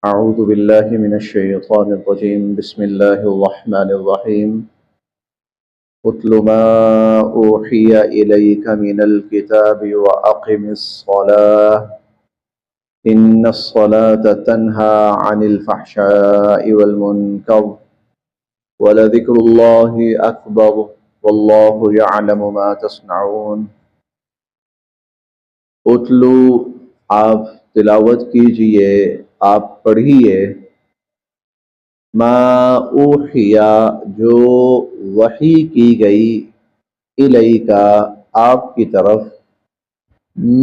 أعوذ بالله من الشيطان الرجيم بسم الله الرحمن الرحيم اتل ما أوحي إليك من الكتاب وأقم الصلاة إن الصلاة تنهى عن الفحشاء والمنكر ولذكر الله أكبر والله يعلم ما تصنعون۔ اتلو، آپ تلاوت کیجئے، آپ پڑھیے، ما اوحیا، جو وحی کی گئی، الیکا، آپ کی طرف،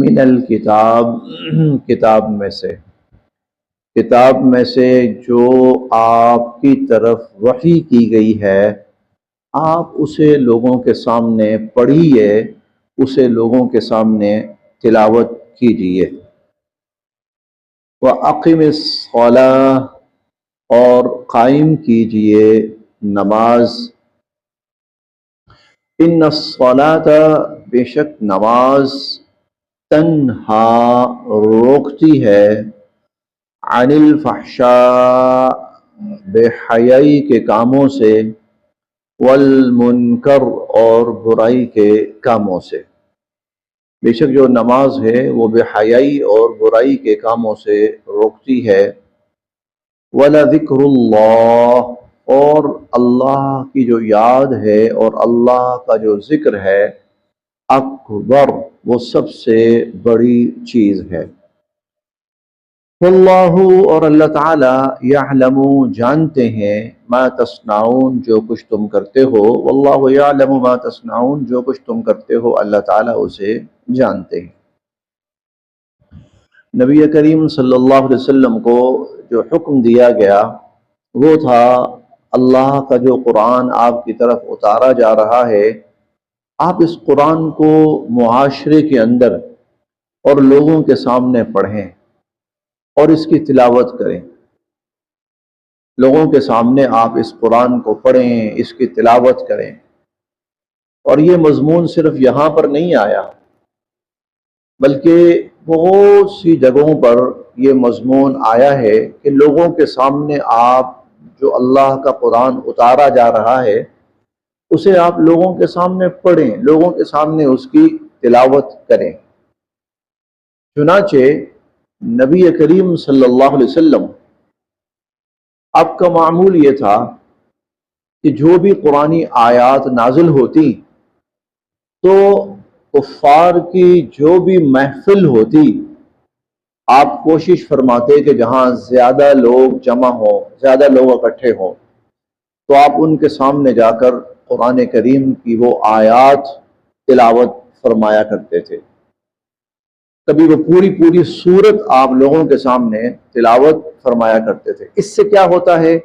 من الکتاب، کتاب میں سے جو آپ کی طرف وحی کی گئی ہے، آپ اسے لوگوں کے سامنے پڑھیے، اسے لوگوں کے سامنے تلاوت کیجئے۔ وَأَقِمِ الصَّلَاةَ، اور قائم کیجئے نماز۔ ان الصلاۃ، بے شک نماز، تنہا، روکتی ہے، عن الفحشاء، بے حیائی کے کاموں سے، والمنکر، اور برائی کے کاموں سے۔ بے شک جو نماز ہے وہ بے حیائی اور برائی کے کاموں سے روکتی ہے۔ وَلَذِكْرُ اللَّهِ، اور اللہ کی جو یاد ہے اور اللہ کا جو ذکر ہے، اکبر، وہ سب سے بڑی چیز ہے۔ واللہ، اور اللہ تعالی، یعلم، جانتے ہیں، ما تصنعون، جو کچھ تم کرتے ہو۔ واللہ یعلم ما تصنعون، جو کچھ تم کرتے ہو اللہ تعالی اسے جانتے ہیں۔ نبی کریم صلی اللہ علیہ وسلم کو جو حکم دیا گیا وہ تھا، اللہ کا جو قرآن آپ کی طرف اتارا جا رہا ہے، آپ اس قرآن کو معاشرے کے اندر اور لوگوں کے سامنے پڑھیں اور اس کی تلاوت کریں۔ لوگوں کے سامنے آپ اس قرآن کو پڑھیں، اس کی تلاوت کریں۔ اور یہ مضمون صرف یہاں پر نہیں آیا، بلکہ بہت سی جگہوں پر یہ مضمون آیا ہے کہ لوگوں کے سامنے آپ جو اللہ کا قرآن اتارا جا رہا ہے اسے آپ لوگوں کے سامنے پڑھیں، لوگوں کے سامنے اس کی تلاوت کریں۔ چنانچہ نبی کریم صلی اللہ علیہ وسلم، آپ کا معمول یہ تھا کہ جو بھی قرآنی آیات نازل ہوتی تو کفار کی جو بھی محفل ہوتی، آپ کوشش فرماتے کہ جہاں زیادہ لوگ جمع ہوں، زیادہ لوگ اکٹھے ہوں، تو آپ ان کے سامنے جا کر قرآن کریم کی وہ آیات تلاوت فرمایا کرتے تھے۔ کبھی وہ پوری سورت آپ لوگوں کے سامنے تلاوت فرمایا کرتے تھے۔ اس سے کیا ہوتا ہے؟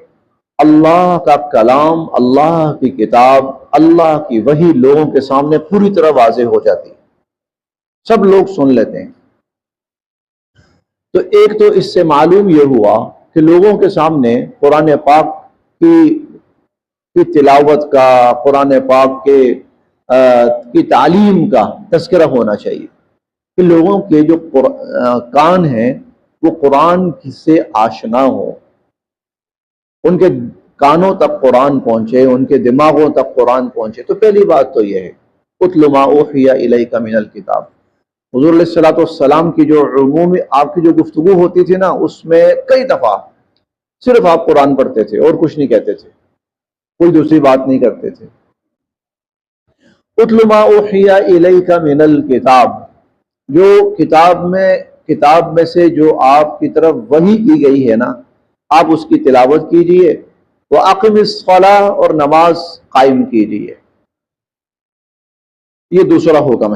اللہ کا کلام، اللہ کی کتاب، اللہ کی وحی لوگوں کے سامنے پوری طرح واضح ہو جاتی ہے، سب لوگ سن لیتے ہیں۔ تو ایک تو اس سے معلوم یہ ہوا کہ لوگوں کے سامنے قرآن پاک کی تلاوت کا، قرآن پاک کی تعلیم کا تذکرہ ہونا چاہیے، کہ لوگوں کے جو کان ہیں وہ قرآن سے آشنا ہوں، ان کے کانوں تک قرآن پہنچے، ان کے دماغوں تک قرآن پہنچے۔ تو پہلی بات تو یہ ہے، اتل ما اوحی الیک من الکتاب۔ حضور علیہ الصلوۃ والسلام کی جو عمومی آپ کی جو گفتگو ہوتی تھی نا، اس میں کئی دفعہ صرف آپ قرآن پڑھتے تھے اور کچھ نہیں کہتے تھے، کوئی دوسری بات نہیں کرتے تھے۔ اتل ما اوحی الیک من الکتاب، جو کتاب میں سے جو آپ کی طرف وحی کی گئی ہے نا، آپ اس کی تلاوت کیجئے۔ وَأَقِمِ الصَّلَاةَ، اور نماز قائم کیجئے۔ یہ دوسرا حکم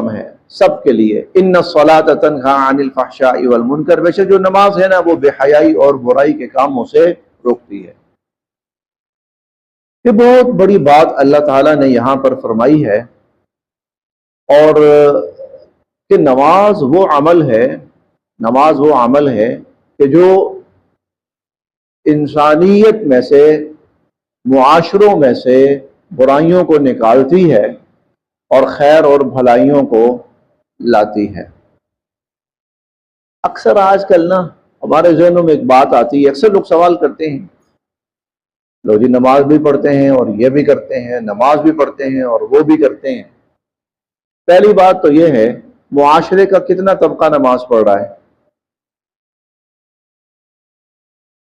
ہے سب کے لیے۔ ان الصلاۃ تنہی عن الفحشاء والمنکر، بے شک جو نماز ہے نا وہ بے حیائی اور برائی کے کاموں سے روکتی ہے۔ یہ بہت بڑی بات اللہ تعالیٰ نے یہاں پر فرمائی ہے، اور کہ نماز وہ عمل ہے کہ جو انسانیت میں سے، معاشروں میں سے برائیوں کو نکالتی ہے اور خیر اور بھلائیوں کو لاتی ہے۔ اکثر آج کل نا ہمارے ذہنوں میں ایک بات آتی ہے، اکثر لوگ سوال کرتے ہیں، لوگ جی نماز بھی پڑھتے ہیں اور یہ بھی کرتے ہیں، نماز بھی پڑھتے ہیں اور وہ بھی کرتے ہیں۔ پہلی بات تو یہ ہے، معاشرے کا کتنا طبقہ نماز پڑھ رہا ہے؟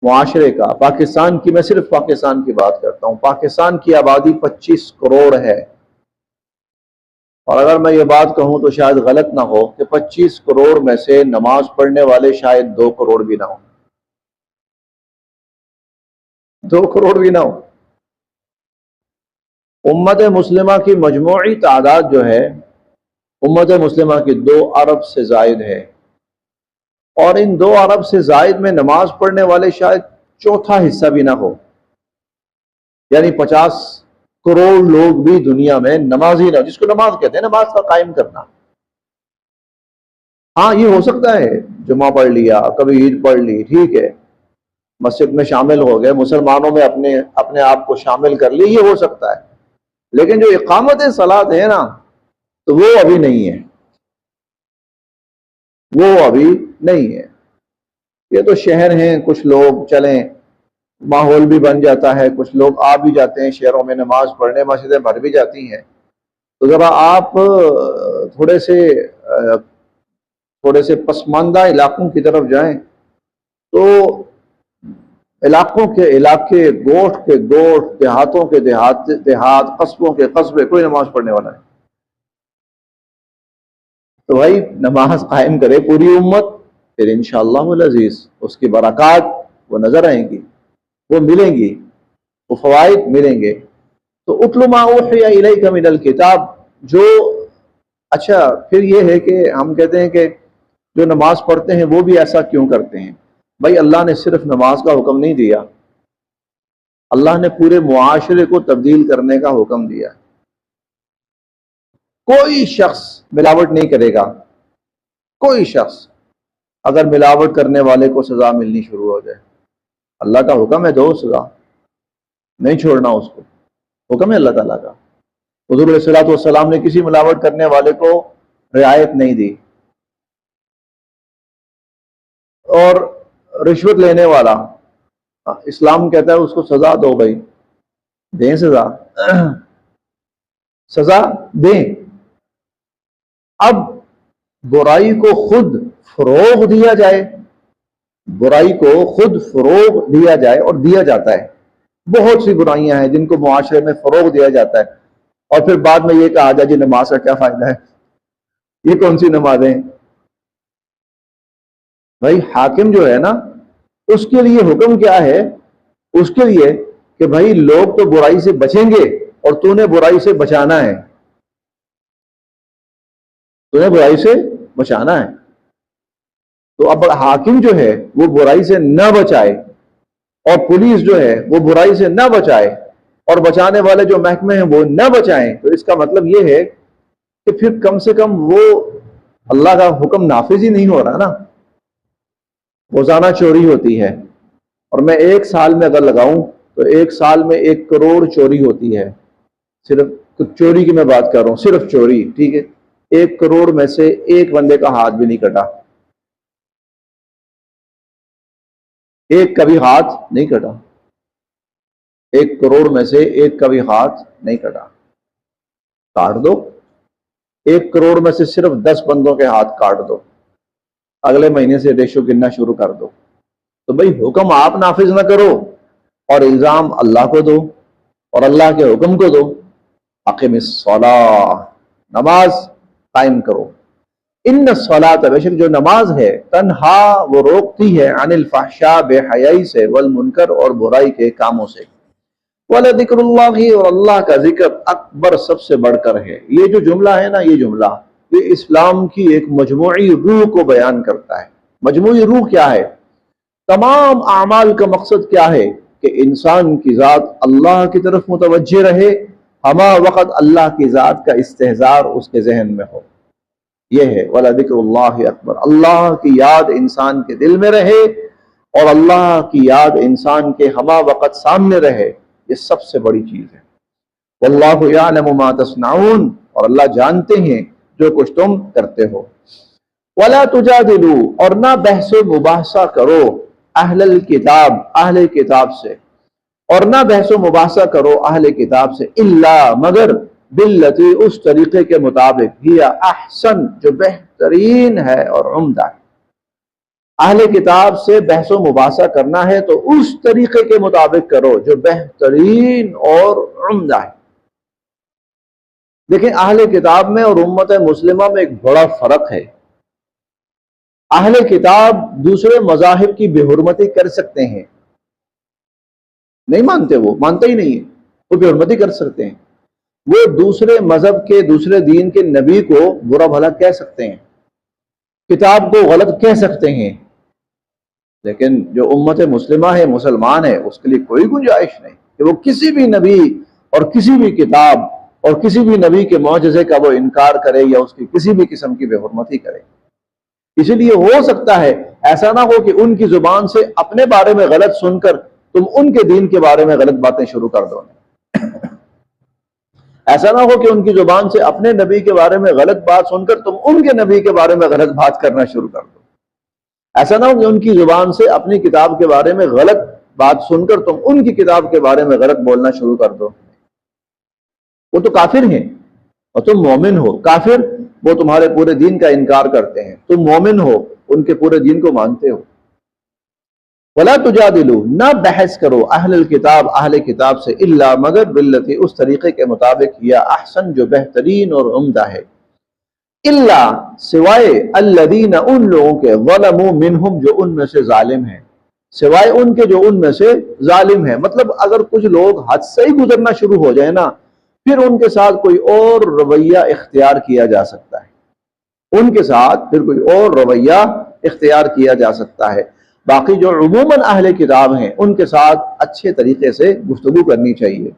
معاشرے کا، پاکستان کی، میں صرف پاکستان کی بات کرتا ہوں، پاکستان کی آبادی 25 کروڑ ہے، اور اگر میں یہ بات کہوں تو شاید غلط نہ ہو کہ 25 کروڑ میں سے نماز پڑھنے والے شاید 2 کروڑ بھی نہ ہو، 2 کروڑ بھی نہ ہو۔ امت مسلمہ کی مجموعی تعداد جو ہے، امت مسلمہ کی 2 ارب سے زائد ہے، اور ان 2 ارب سے زائد میں نماز پڑھنے والے شاید چوتھا حصہ بھی نہ ہو، یعنی 50 کروڑ لوگ بھی دنیا میں نمازی نہ، جس کو نماز کہتے ہیں، نماز کا قائم کرنا۔ ہاں یہ ہو سکتا ہے جمعہ پڑھ لیا، کبھی عید پڑھ لی، ٹھیک ہے، مسجد میں شامل ہو گئے، مسلمانوں میں اپنے آپ کو شامل کر لی، یہ ہو سکتا ہے، لیکن جو اقامت صلاۃ ہے نا، تو وہ ابھی نہیں ہے، وہ ابھی نہیں ہے۔ یہ تو شہر ہیں، کچھ لوگ چلیں، ماحول بھی بن جاتا ہے، کچھ لوگ آ بھی جاتے ہیں شہروں میں نماز پڑھنے، مسجدیں بھر بھی جاتی ہیں، تو ذرا آپ تھوڑے سے پسماندہ علاقوں کی طرف جائیں تو علاقے گوٹھ کے گوٹھ، دیہاتوں کے دیہات، قصبوں کے قصبے، کوئی نماز پڑھنے والا ہے۔ تو بھائی نماز قائم کرے پوری امت، پھر انشاءاللہ العزیز اس کی برکات وہ نظر آئیں گی، وہ ملیں گی، وہ فوائد ملیں گے۔ تو اتل ما اوحی الیک من الکتاب، جو اچھا پھر یہ ہے کہ ہم کہتے ہیں کہ جو نماز پڑھتے ہیں وہ بھی ایسا کیوں کرتے ہیں؟ بھائی اللہ نے صرف نماز کا حکم نہیں دیا، اللہ نے پورے معاشرے کو تبدیل کرنے کا حکم دیا۔ کوئی شخص ملاوٹ نہیں کرے گا، کوئی شخص، اگر ملاوٹ کرنے والے کو سزا ملنی شروع ہو جائے، اللہ کا حکم ہے دو سزا، نہیں چھوڑنا اس کو، حکم ہے اللہ تعالیٰ کا۔ حضور علیہ الصلوۃ والسلام نے کسی ملاوٹ کرنے والے کو رعایت نہیں دی، اور رشوت لینے والا، اسلام کہتا ہے اس کو سزا دو، بھائی دیں سزا، سزا دیں۔ اب برائی کو خود فروغ دیا جائے، برائی کو خود فروغ دیا جائے، اور دیا جاتا ہے، بہت سی برائیاں ہیں جن کو معاشرے میں فروغ دیا جاتا ہے، اور پھر بعد میں یہ کہا جائے جی نماز کا کیا فائدہ ہے، یہ کون سی نمازیں؟ بھائی حاکم جو ہے نا، اس کے لیے حکم کیا ہے؟ اس کے لیے کہ بھائی لوگ تو برائی سے بچیں گے، اور تو نے برائی سے بچانا ہے، تو نے برائی سے بچانا ہے۔ تو اب حاکم جو ہے وہ برائی سے نہ بچائے، اور پولیس جو ہے وہ برائی سے نہ بچائے، اور بچانے والے جو محکمے ہیں وہ نہ بچائیں، تو اس کا مطلب یہ ہے کہ پھر کم سے کم وہ اللہ کا حکم نافذ ہی نہیں ہو رہا نا۔ روزانہ چوری ہوتی ہے، اور میں ایک سال میں اگر لگاؤں تو ایک سال میں 1 کروڑ چوری ہوتی ہے، صرف چوری کی میں بات کر رہا ہوں، صرف چوری، ٹھیک ہے، 1 کروڑ میں سے ایک بندے کا ہاتھ بھی نہیں کٹا، ایک کا بھی ہاتھ نہیں کٹا، 1 کروڑ میں سے ایک کا بھی ہاتھ نہیں کٹا۔ کاٹ دو، 1 کروڑ میں سے صرف 10 بندوں کے ہاتھ کاٹ دو، اگلے مہینے سے ریشو گننا شروع کر دو۔ تو بھئی حکم آپ نافذ نہ کرو، اور الزام اللہ کو دو، اور اللہ کے حکم کو دو، اقم الصلاۃ، نماز قائم کرو۔ ان الصلاۃ، بے شک جو نماز ہے، تنہا، وہ روکتی ہے، عن الفحشاء، بے حیائی سے، والمنکر، اور برائی کے کاموں سے، وَلَذِكْرُ اللَّهِ، اور اللہ کا ذکر، اکبر، سب سے بڑھ کر ہے۔ یہ جو جملہ ہے نا، یہ جملہ یہ اسلام کی ایک مجموعی روح کو بیان کرتا ہے۔ مجموعی روح کیا ہے؟ تمام اعمال کا مقصد کیا ہے؟ کہ انسان کی ذات اللہ کی طرف متوجہ رہے، ہما وقت اللہ کی ذات کا استحضار اس کے ذہن میں ہو، یہ ہے وَلَذِكْرُ اللَّهِ اکبر۔ اللہ کی یاد انسان کے دل میں رہے، اور اللہ کی یاد انسان کے ہما وقت سامنے رہے، یہ سب سے بڑی چیز ہے۔ وَاللَّهُ يَعْلَمُ مَا تَصْنَعُونَ، اور اللہ جانتے ہیں جو کچھ تم کرتے ہو۔ ولا تجادلوا، اور نہ بحث و مباحثہ کرو اہل الکتاب، اہل کتاب سے، اور نہ بحث و مباحثہ کرو اہل کتاب سے، الا مگر باللتی، اس طریقے کے مطابق، ہی احسن، جو بہترین ہے اور عمدہ ہے۔ اہل کتاب سے بحث و مباحثہ کرنا ہے تو اس طریقے کے مطابق کرو جو بہترین اور عمدہ ہے۔ لیکن اہل کتاب میں اور امت مسلمہ میں ایک بڑا فرق ہے۔ اہل کتاب دوسرے مذاہب کی بے حرمتی کر سکتے ہیں، نہیں مانتے، وہ مانتے ہی نہیں ہیں، وہ بے حرمتی کر سکتے ہیں، وہ دوسرے مذہب کے، دوسرے دین کے نبی کو برا بھلا کہہ سکتے ہیں، کتاب کو غلط کہہ سکتے ہیں، لیکن جو امت مسلمہ ہے، مسلمان ہے، اس کے لیے کوئی گنجائش نہیں کہ وہ کسی بھی نبی اور کسی بھی کتاب اور کسی بھی نبی کے معجزے کا وہ انکار کرے یا اس کی کسی بھی قسم کی بے حرمتی کرے۔ اسی لیے ہو سکتا ہے ایسا نہ ہو کہ ان کی زبان سے اپنے بارے میں غلط سن کر تم ان کے دین کے بارے میں غلط باتیں شروع کر دو، ایسا نہ ہو کہ ان کی زبان سے اپنے نبی کے بارے میں غلط بات سن کر تم ان کے نبی کے بارے میں غلط بات کرنا شروع کر دو، ایسا نہ ہو کہ ان کی زبان سے اپنی کتاب کے بارے میں غلط بات سن کر تم ان کی کتاب کے بارے میں غلط بولنا شروع کر دو۔ وہ تو کافر ہیں اور تم مومن ہو، کافر وہ تمہارے پورے دین کا انکار کرتے ہیں، تم مومن ہو، ان کے پورے دین کو مانتے ہو۔ وَلَا تُجَادِلُوا، نہ بحث کرو اہل الکتاب، اہل کتاب سے، الا مگر باللتی، اس طریقے کے مطابق، یا احسن، جو بہترین اور عمدہ ہے، الا سوائے الذین، ان لوگوں کے، ظلموا منہم، جو ان میں سے ظالم ہیں، سوائے ان کے جو ان میں سے ظالم ہیں۔ مطلب اگر کچھ لوگ حد سے ہی گزرنا شروع ہو جائے نا، پھر ان کے ساتھ کوئی اور رویہ اختیار کیا جا سکتا ہے، ان کے ساتھ پھر کوئی اور رویہ اختیار کیا جا سکتا ہے۔ باقی جو عموماً اہل کتاب ہیں ان کے ساتھ اچھے طریقے سے گفتگو کرنی چاہیے۔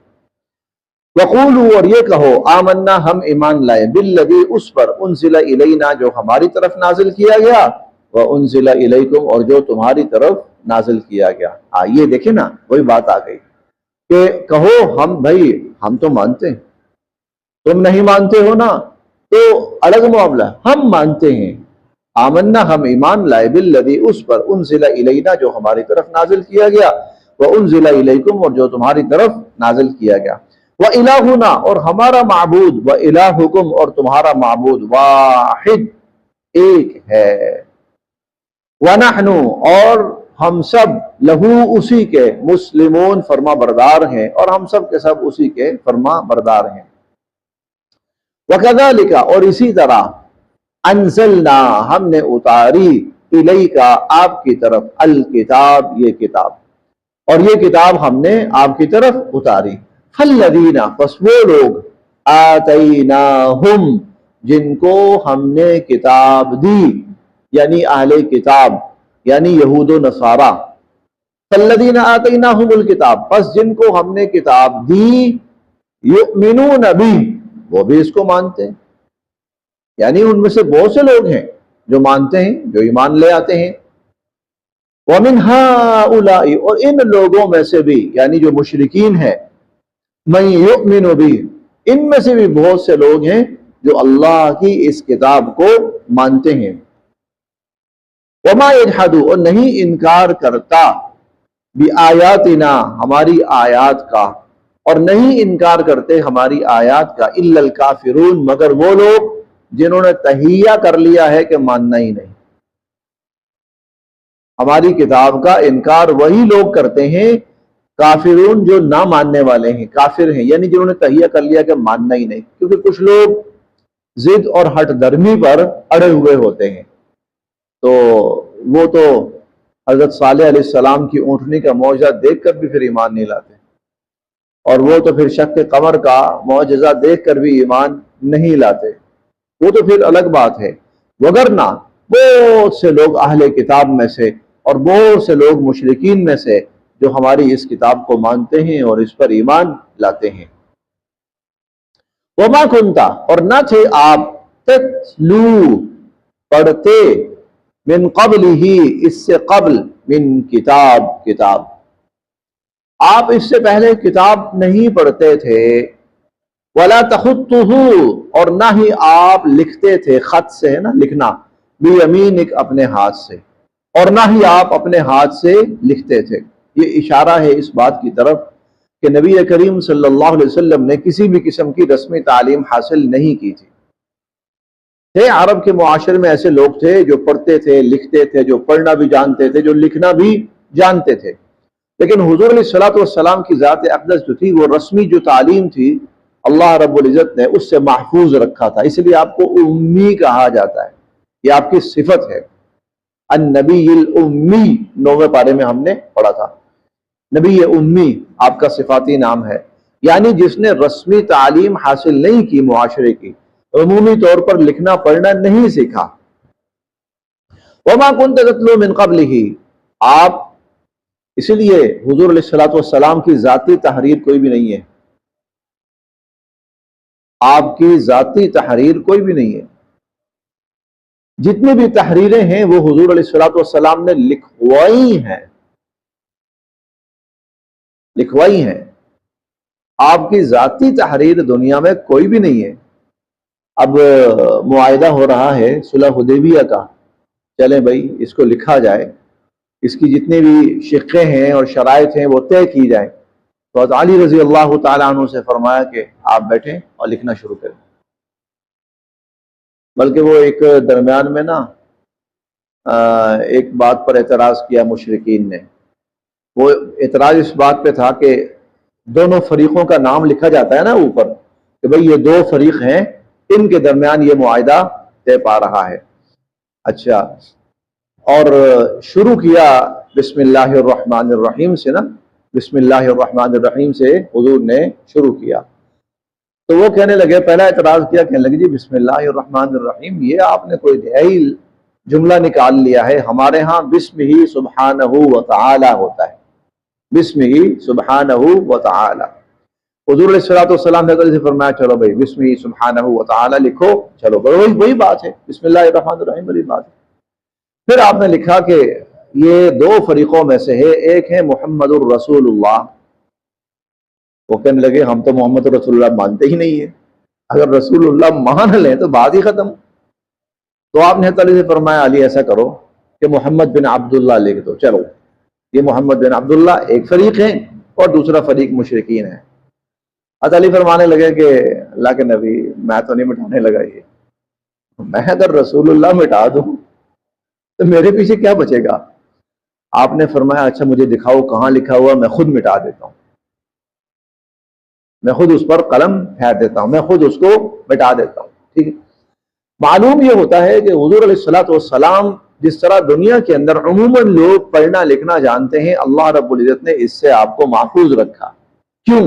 وقولوا، اور یہ کہو، آمنا، ہم ایمان لائے، بالذی، اس پر، انزل الینا، جو ہماری طرف نازل کیا گیا، وانزل الیکم، اور جو تمہاری طرف نازل کیا گیا۔ یہ دیکھیں نا، وہی بات آ گئی کہ کہو ہم، بھائی ہم تو مانتے ہیں، تم نہیں مانتے ہو نا تو الگ معاملہ، ہم مانتے ہیں، آمنا، ہم ایمان لائے، بالذی، اس پر، انزل الینا، جو ہماری طرف نازل کیا گیا، وانزل الیکم، اور جو تمہاری طرف نازل کیا گیا، وَإِلَٰهُنَا، اور ہمارا معبود، وَإِلَٰهُكُمْ، اور تمہارا معبود، واحد، ایک ہے، وَنَحْنُ، اور ہم سب، لہو، اسی کے، مسلمون، فرما بردار ہیں، اور ہم سب کے سب اسی کے فرما بردار ہیں۔ وَكَذَلِكَ، اور اسی طرح، انزلنا، ہم نے اتاری، الیک، آپ کی طرف، الکتاب، یہ کتاب، اور یہ کتاب ہم نے آپ کی طرف اتاری۔ فالذین، پس وہ لوگ، آتیناہم، جن کو ہم نے کتاب دی، یعنی اہل کتاب، یعنی یہود و نصارہ، فالذین آتیناہم الکتاب، پس جن کو ہم نے کتاب دی، یؤمنون بہ، وہ بھی اس کو مانتے ہیں، یعنی ان میں سے بہت سے لوگ ہیں جو مانتے ہیں، جو ایمان لے آتے ہیں۔ وَمِنْ هَٰؤُلَاءِ، اور ان لوگوں میں سے بھی، یعنی جو مشرکین ہیں، مَن يُؤْمِنُ بِهِ، ان میں سے بھی بہت سے لوگ ہیں جو اللہ کی اس کتاب کو مانتے ہیں۔ وَمَا يَجْحَدُ، اور نہیں انکار کرتا، بِآیاتِنَا، ہماری آیات کا، اور نہیں انکار کرتے ہماری آیات کا، إِلَّا الْكَافِرُونَ، مگر وہ لوگ جنہوں نے تہیہ کر لیا ہے کہ ماننا ہی نہیں۔ ہماری کتاب کا انکار وہی لوگ کرتے ہیں، کافرون، جو نہ ماننے والے ہیں، کافر ہیں، یعنی جنہوں نے تہیہ کر لیا کہ ماننا ہی نہیں، کیونکہ کچھ لوگ ضد اور ہٹ درمی پر اڑے ہوئے ہوتے ہیں، تو وہ تو حضرت صالح علیہ السلام کی اونٹنی کا معجزہ دیکھ کر بھی پھر ایمان نہیں لاتے، اور وہ تو پھر شق قمر کا معجزہ دیکھ کر بھی ایمان نہیں لاتے، وہ تو پھر الگ بات ہے۔ وگرنہ بہت سے لوگ اہل کتاب میں سے اور بہت سے لوگ مشرکین میں سے جو ہماری اس کتاب کو مانتے ہیں اور اس پر ایمان لاتے ہیں۔ وَمَا كُنْتَ، اور نہ تھے آپ، تَتْلُو، پڑھتے، من قبلہ، اس سے قبل، من کتاب، آپ اس سے پہلے کتاب نہیں پڑھتے تھے، وَلَا تَخُطُّهُ، اور نہ ہی آپ لکھتے تھے، خط سے ہے نا لکھنا، بیمینک اپنے ہاتھ سے، اور نہ ہی آپ اپنے ہاتھ سے لکھتے تھے۔ یہ اشارہ ہے اس بات کی طرف کہ نبی کریم صلی اللہ علیہ وسلم نے کسی بھی قسم کی رسمی تعلیم حاصل نہیں کی تھی۔ عرب کے معاشرے میں ایسے لوگ تھے جو پڑھتے تھے، لکھتے تھے، جو پڑھنا بھی جانتے تھے، جو لکھنا بھی جانتے تھے، لیکن حضور علیہ الصلوۃ والسلام کی ذات اقدس جو تھی، وہ رسمی جو تعلیم تھی اللہ رب العزت نے اس سے محفوظ رکھا تھا، اس لیے آپ کو امی کہا جاتا ہے، یہ آپ کی صفت ہے۔ النبی الامی 9ویں پارے میں ہم نے پڑھا تھا، نبی امی آپ کا صفاتی نام ہے، یعنی جس نے رسمی تعلیم حاصل نہیں کی، معاشرے کی عمومی طور پر لکھنا پڑھنا نہیں سیکھا۔ وما كنت تتلو من قبلہ، آپ اسی لیے حضور علیہ الصلوۃ والسلام کی ذاتی تحریر کوئی بھی نہیں ہے، آپ کی ذاتی تحریر کوئی بھی نہیں ہے، جتنی بھی تحریریں ہیں وہ حضور علیہ الصلوۃ والسلام نے لکھوائی ہیں، آپ کی ذاتی تحریر دنیا میں کوئی بھی نہیں ہے۔ اب معاہدہ ہو رہا ہے صلح حدیبیہ کا، چلیں بھائی اس کو لکھا جائے، اس کی جتنے بھی شقیں ہیں اور شرائط ہیں وہ طے کی جائیں، تو حضرت علی رضی اللہ تعالیٰ عنہ سے فرمایا کہ آپ بیٹھیں اور لکھنا شروع کریں۔ بلکہ وہ ایک درمیان میں نا ایک بات پر اعتراض کیا مشرکین نے، وہ اعتراض اس بات پہ تھا کہ دونوں فریقوں کا نام لکھا جاتا ہے نا اوپر، کہ بھئی یہ دو فریق ہیں، ان کے درمیان یہ معاہدہ طے پا رہا ہے۔ اچھا، اور شروع کیا بسم اللہ الرحمن الرحیم سے نا، بسم اللہ الرحمن الرحیم سے حضور نے شروع کیا، تو وہ کہنے لگے، پہلا اعتراض کیا، کہنے لگے جی بسم اللہ الرحمن الرحیم یہ آپ نے کوئی نئی جملہ نکال لیا ہے، ہمارے ہاں بسم ہی سبحانہ و تعالی ہوتا ہے، بسم ہی سبحانہ و تعالی۔ حضور علیہ الصلوۃ والسلام نے سے فرمایا چلو بھائی بسم ہی سبحانہ و تعالی لکھو، چلو وہی بات ہے، بسم اللہ الرحمن الرحیم والی بات ہے۔ پھر آپ نے لکھا کہ یہ دو فریقوں میں سے ہے، ایک ہے محمد الرسول اللہ، وہ کہنے لگے ہم تو محمد رسول اللہ مانتے ہی نہیں ہیں، اگر رسول اللہ مان لیں تو بات ہی ختم۔ تو آپ نے علی سے فرمایا علی ایسا کرو کہ محمد بن عبداللہ لکھ دو، چلو یہ محمد بن عبداللہ ایک فریق ہیں اور دوسرا فریق مشرکین ہے۔ علی فرمانے لگے کہ اللہ کے نبی میں تو نہیں مٹانے لگا، یہ میں اگر رسول اللہ مٹا دوں تو میرے پیچھے کیا بچے گا؟ آپ نے فرمایا اچھا مجھے دکھاؤ کہاں لکھا ہوا، میں خود مٹا دیتا ہوں، میں خود اس پر قلم پھیر دیتا ہوں، میں خود اس کو مٹا دیتا ہوں، ٹھیک ہے۔ معلوم یہ ہوتا ہے کہ حضور علیہ الصلوۃ والسلام جس طرح دنیا کے اندر عموماً لوگ پڑھنا لکھنا جانتے ہیں، اللہ رب العزت نے اس سے آپ کو محفوظ رکھا، کیوں؟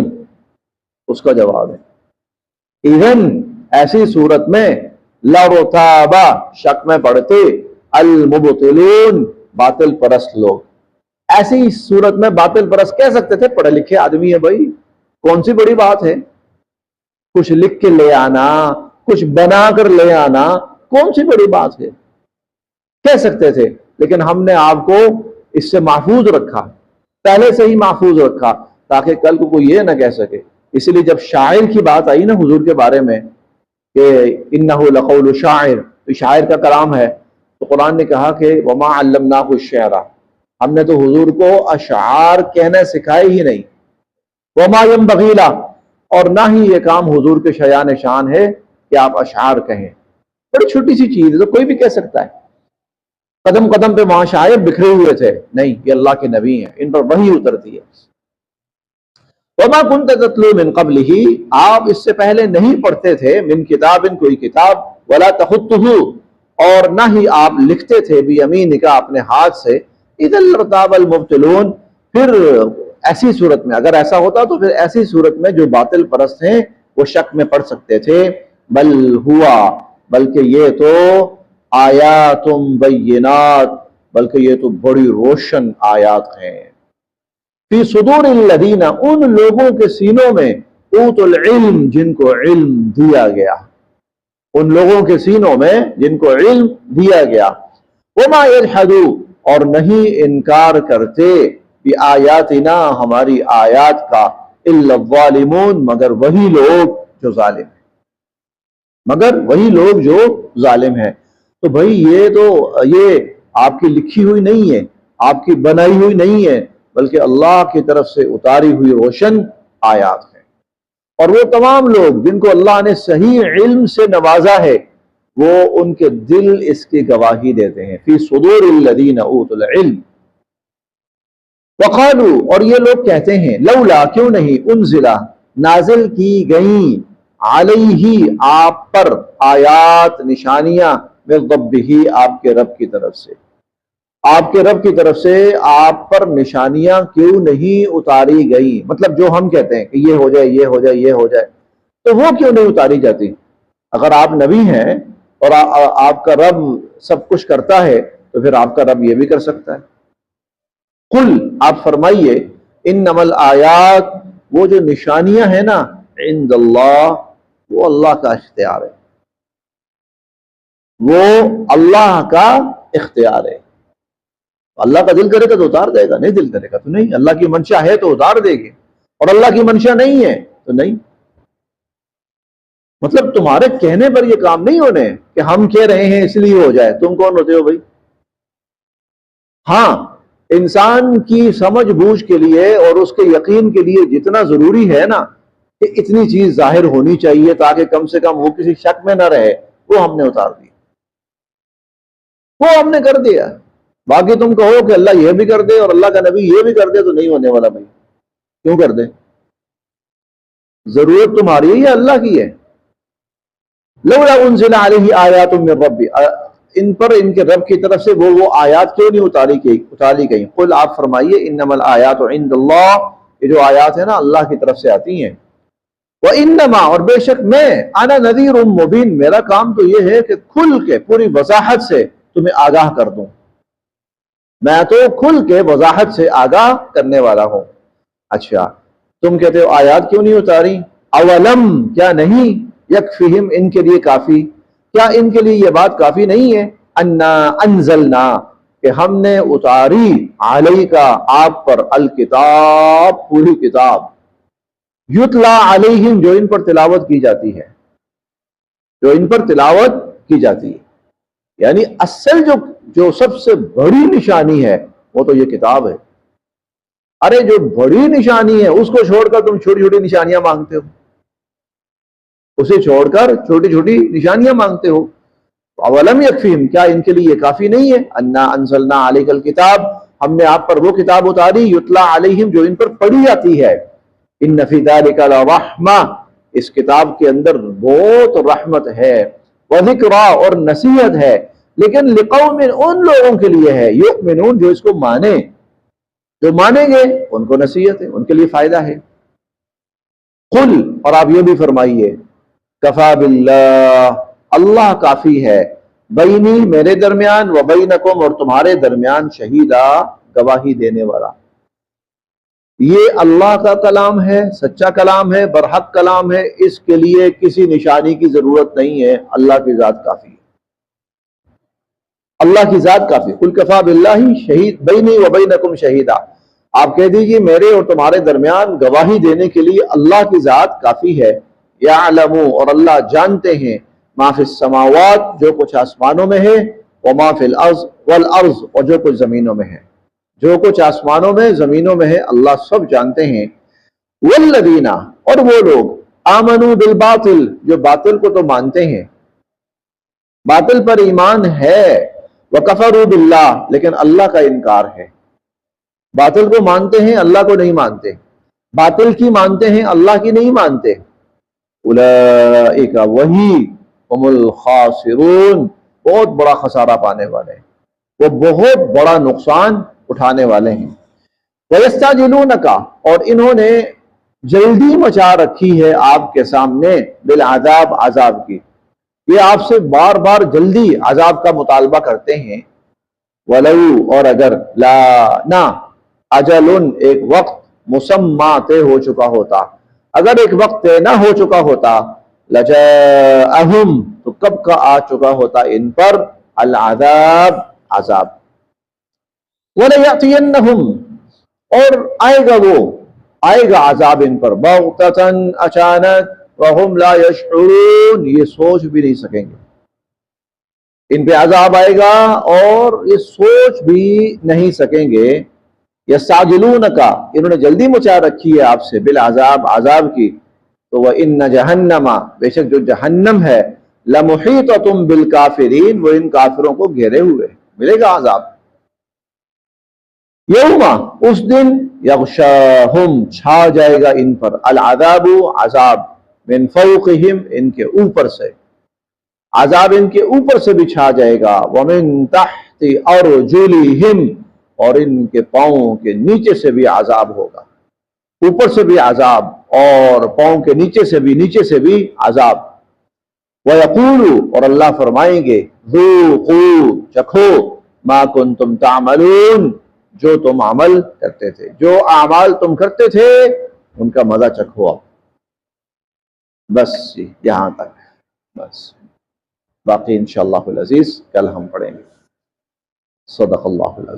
اس کا جواب ہے ایون ایسی صورت میں لَرْتَابَ شک میں پڑھتے المبطلون باطل پرست لوگ، ایسی صورت میں باطل پرست کہہ سکتے تھے پڑھے لکھے آدمی ہے بھائی، کون سی بڑی بات ہے، کچھ لکھ کے لے آنا، کچھ بنا کر لے آنا، کون سی بڑی بات ہے، کہہ سکتے تھے، لیکن ہم نے آپ کو اس سے محفوظ رکھا، پہلے سے ہی محفوظ رکھا تاکہ کل کو کوئی یہ نہ کہہ سکے۔ اس لیے جب شاعر کی بات آئی نا حضور کے بارے میں کہ انہ لقول شاعر، تو شاعر کا کلام ہے، تو قرآن نے کہا کہ وما علمناہ الشعر، ہم نے تو حضور کو اشعار کہنا سکھائے ہی نہیں، وما ينبغي له، اور نہ ہی یہ کام حضور کے شایان شان ہے کہ آپ اشعار کہیں، بڑی چھوٹی سی چیز ہے تو کوئی بھی کہہ سکتا ہے۔ قدم قدم پہ وہاں شاعر بکھرے ہوئے تھے، نہیں یہ اللہ کے نبی ہیں، ان پر وحی اترتی ہے۔ وما كنت تتلو من قبلہ، آپ اس سے پہلے نہیں پڑھتے تھے، من کتاب کوئی کتاب، ولا تخطہ، اور نہ ہی آپ لکھتے تھے بیمینک اپنے ہاتھ سے، اذا لارتاب المبطلون، پھر ایسی صورت میں اگر ایسا ہوتا تو پھر ایسی صورت میں جو باطل پرست ہیں وہ شک میں پڑ سکتے تھے۔ بل ہوا، بلکہ یہ تو آیات بینات، بلکہ یہ تو بڑی روشن آیات ہیں، فی صدور الذین، ان لوگوں کے سینوں میں، اوتوا العلم، جن کو علم دیا گیا، ان لوگوں کے سینوں میں جن کو علم دیا گیا، وما یجحدوا، اور نہیں انکار کرتے، بآیاتنا، ہماری آیات کا، الا الظالمون، مگر وہی لوگ جو ظالم ہیں، مگر وہی لوگ جو ظالم ہیں۔ تو بھائی یہ آپ کی لکھی ہوئی نہیں ہے، آپ کی بنائی ہوئی نہیں ہے، بلکہ اللہ کی طرف سے اتاری ہوئی روشن آیات ہیں۔ اور وہ تمام لوگ جن کو اللہ نے صحیح علم سے نوازا ہے، وہ ان کے دل اس کی گواہی دیتے ہیں، فی صدور الذین اوتوا العلم۔ وقالو، اور یہ لوگ کہتے ہیں، لولا، کیوں نہیں، انزلہ، نازل کی گئیں، علیہ، آپ پر، آیات، نشانیاں، من ربہ، آپ کے رب کی طرف سے، آپ کے رب کی طرف سے آپ پر نشانیاں کیوں نہیں اتاری گئی؟ مطلب جو ہم کہتے ہیں کہ یہ ہو جائے، یہ ہو جائے، یہ ہو جائے، تو وہ کیوں نہیں اتاری جاتی؟ اگر آپ نبی ہیں اور آپ کا رب سب کچھ کرتا ہے، تو پھر آپ کا رب یہ بھی کر سکتا ہے۔ قل، آپ فرمائیے، انما الآیات، وہ جو نشانیاں ہیں نا، عند اللہ، وہ اللہ کا اختیار ہے، وہ اللہ کا اختیار ہے۔ اللہ کا دل کرے گا تو اتار دے گا، نہیں دل کرے گا تو نہیں۔ اللہ کی منشا ہے تو اتار دے گی، اور اللہ کی منشا نہیں ہے تو نہیں۔ مطلب تمہارے کہنے پر یہ کام نہیں ہونے کہ ہم کہہ رہے ہیں اس لیے ہو جائے۔ تم کون ہوتے ہو بھائی؟ ہاں، انسان کی سمجھ بوجھ کے لیے اور اس کے یقین کے لیے جتنا ضروری ہے نا کہ اتنی چیز ظاہر ہونی چاہیے تاکہ کم سے کم وہ کسی شک میں نہ رہے، وہ ہم نے اتار دی، وہ ہم نے کر دیا۔ باقی تم کہو کہ اللہ یہ بھی کر دے اور اللہ کا نبی یہ بھی کر دے، تو نہیں ہونے والا بھائی۔ کیوں کر دے؟ ضرورت تمہاری ہے یا اللہ کی ہے؟ لولا انزل علیہ آیات من ربی، ان پر ان کے رب کی طرف سے وہ آیات کیوں نہیں اتاری گئی؟ قل، آپ فرمائیے، انما الآیات عند اللہ، یہ جو آیات ہیں نا اللہ کی طرف سے آتی ہیں۔ وانما، اور بے شک میں، انا نذیر مبین، میرا کام تو یہ ہے کہ کھل کے پوری وضاحت سے تمہیں آگاہ کر دوں، میں تو کھل کے وضاحت سے آگاہ کرنے والا ہوں۔ اچھا، تم کہتے ہو آیات کیوں نہیں اتاری؟ اولم، کیا نہیں، یکفہم، ان کے لیے کافی، کیا ان کے لیے یہ بات کافی نہیں ہے؟ انا انزلنا، کہ ہم نے اتاری، علیک، آپ پر، الکتاب، پوری کتاب، یتلا علیہم، جو ان پر تلاوت کی جاتی ہے، جو ان پر تلاوت کی جاتی ہے، یعنی اصل جو سب سے بڑی نشانی ہے وہ تو یہ کتاب ہے۔ ارے جو بڑی نشانی ہے اس کو چھوڑ کر تم چھوٹی چھوٹی نشانیاں مانگتے ہو، اسے چھوڑ کر چھوٹی چھوٹی نشانیاں مانگتے ہو۔ اولم یکفیہم، کیا ان کے لیے یہ کافی نہیں ہے؟ انا انزلنا علیک الکتاب، ہم نے آپ پر وہ کتاب اتاری، یتلا علیہم، جو ان پر پڑھی جاتی ہے۔ ان فی ذلک لرحمہ، اس کتاب کے اندر بہت رحمت ہے، وذکرہ، اور نصیحت ہے، لیکن لقوم، ان لوگوں کے لیے ہے، یؤمنون، جو اس کو مانے، جو مانیں گے ان کو نصیحت ہے، ان کے لیے فائدہ ہے۔ قل، اور آپ یہ بھی فرمائیے، کفا باللہ، اللہ کافی ہے، بینی، میرے درمیان، و بینکم، اور تمہارے درمیان، شہیدہ، گواہی دینے والا۔ یہ اللہ کا کلام ہے، سچا کلام ہے، برحق کلام ہے، اس کے لیے کسی نشانی کی ضرورت نہیں ہے، اللہ کی ذات کافی ہے، اللہ کی ذات کافی۔ قل کفا باللہ شہید بینی و بینکم شہیدہ، آپ کہہ دیجیے میرے اور تمہارے درمیان گواہی دینے کے لیے اللہ کی ذات کافی ہے۔ یعلم، اور اللہ جانتے ہیں، ما فی السماوات، جو کچھ آسمانوں میں ہے، وما فی الارض، اور جو کچھ زمینوں میں ہے، جو کچھ آسمانوں میں زمینوں میں ہے، اللہ سب جانتے ہیں۔ والذین، اور وہ لوگ، آمنوا بالباطل، جو باطل کو تو مانتے ہیں، باطل پر ایمان ہے، وکفروا باللہ، لیکن اللہ کا انکار ہے۔ باطل کو مانتے ہیں، اللہ کو نہیں مانتے، باطل کی مانتے ہیں، اللہ کی نہیں مانتے۔ اولئک، وہی، ہم الخاسرون، بہت بڑا خسارہ پانے والے ہیں، وہ بہت بڑا نقصان اٹھانے والے ہیں۔ وَيَسْتَعْجِلُونَكَ، اور انہوں نے جلدی مچا رکھی ہے آپ کے سامنے، بالعذاب، عذاب کی، یہ آپ سے بار بار جلدی عذاب کا مطالبہ کرتے ہیں۔ وَلَوْ، اور اگر، لا، نہ، اجل، ایک وقت، مسمى، طے ہو چکا ہوتا، اگر ایک وقت طے نہ ہو چکا ہوتا، لجاءہم، تو کب کا آ چکا ہوتا ان پر، العذاب، عذاب۔ وَلَيَأْتِيَنَّهُمْ، اور آئے گا عذاب ان پر، بغتۃ، اچانک، وَهُمْ لَا يَشْعُرُونَ، یہ سوچ بھی نہیں سکیں گے۔ ان پہ عذاب آئے گا اور یہ سوچ بھی نہیں سکیں گے. یستعجلونک، انہوں نے جلدی مچا رکھی ہے آپ سے، بالعذاب، عذاب کی. تو وَإِنَّ جَهَنَّمَ، بے شک جو جہنم ہے، لَمُحِيطَةٌ بِالْكَافِرِينَ، وہ ان کافروں کو گھیرے ہوئے، ملے گا عذاب. یوم، اس دن، یغشاہم، چھا جائے گا ان پر، العذاب، عذاب، من فوقہم، ان کے اوپر سے، عذاب ان کے اوپر سے بھی چھا جائے گا، ومن تحت ارجلہم، اور ان کے پاؤں کے نیچے سے بھی عذاب ہوگا، اوپر سے بھی عذاب اور پاؤں کے نیچے سے بھی عذاب. وَيَقُولُ، اور اللہ فرمائیں گے، ذُوقُوا، چکھو، مَا كُنْتُمْ تَعْمَلُونَ، جو تم عمل کرتے تھے، جو اعمال تم کرتے تھے ان کا مزہ چکھو اب. بس یہاں تک، بس باقی انشاءاللہ العزیز کل ہم پڑھیں گے. صدق اللہ العظیم.